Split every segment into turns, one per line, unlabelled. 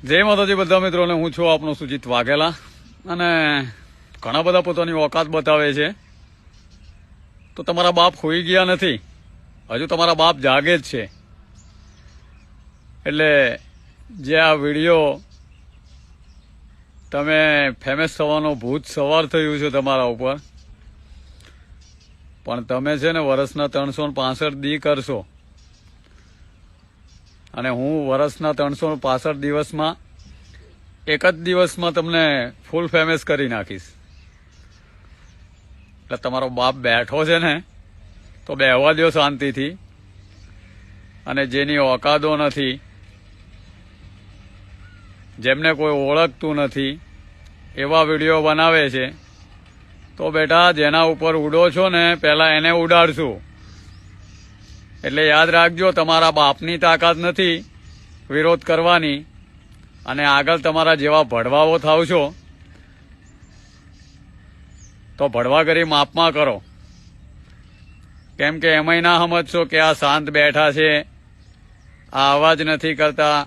જય માતાજી બધા મિત્રોને, હું છું આપનો સુજીત વાઘેલા. અને ઘણા બધા પોતાની ઓકાત બતાવે છે, તો તમારા બાપ હોઈ ગયા નથી, હજુ તમારા બાપ જાગે જ છે. એટલે જે આ વિડીયો તમે ફેમસ થવાનો ભૂત સવાર થયું છે તમારા ઉપર, પણ તમે છે ને વર્ષના 365 દી કરશો, અને હું વર્ષના 365 દિવસમાં એક જ દિવસમાં તમને ફૂલ ફેમસ કરી નાખીશ. એટલે તમારો બાપ બેઠો છે ને, તો બેહવા દો શાંતિથી. અને જેની ઓકાદો નથી, જેમને કોઈ ઓળખતું નથી, એવા વિડીયો બનાવે છે, તો બેટા જેના ઉપર ઉડો છો ને પહેલા એને ઉડાડશું. એટલે યાદ રાખજો, તમારા બાપની તાકાત નથી વિરોધ કરવાની. અને આગળ તમારા જેવા ભડવાઓ થાવ છો, તો ભડવા કરી માપમાં કરો. કેમ કે એમાંય ના સમજશો કે આ શાંત બેઠા છે, આ અવાજ નથી કરતા,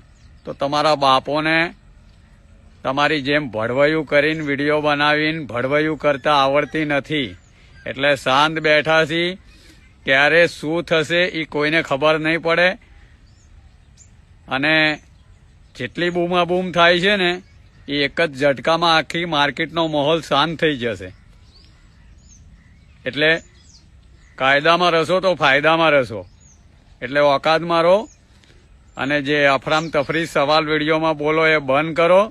તો તમારા બાપોને તમારી જેમ ભડવૈયું કરીને વિડીયો બનાવીને ભડવૈયું કરતા આવડતી નથી. એટલે શાંત બેઠા છીએ, ક્યારે શું થશે એ કોઈને ખબર નહીં પડે. અને જેટલી બૂમાબૂમ થાય છે ને, એ એક જ ઝટકામાં આખી માર્કેટનો માહોલ શાંત થઈ જશે. એટલે કાયદામાં રહેશો તો ફાયદામાં રહેશો. એટલે ઓકાતમાં રહો, અને જે અફરામ તફરી સવાલ વિડીયોમાં બોલો એ બંધ કરો,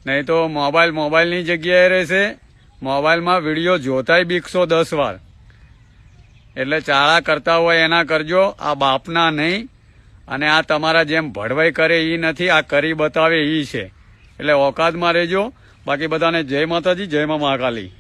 નહીં તો મોબાઈલની જગ્યાએ રહેશે. મોબાઈલમાં વિડીયો જોતાય બીકશો 10 વાર. એટલે ચાળા કરતા હોય એના કરજો, આ બાપના નહીં. અને આ તમારા જેમ ભડવાઈ કરે એ નથી, આ કરી બતાવે એ છે. એટલે ઓકાતમાં રહેજો. બાકી બધાને જય માતાજી, જય મા મહાકાલી.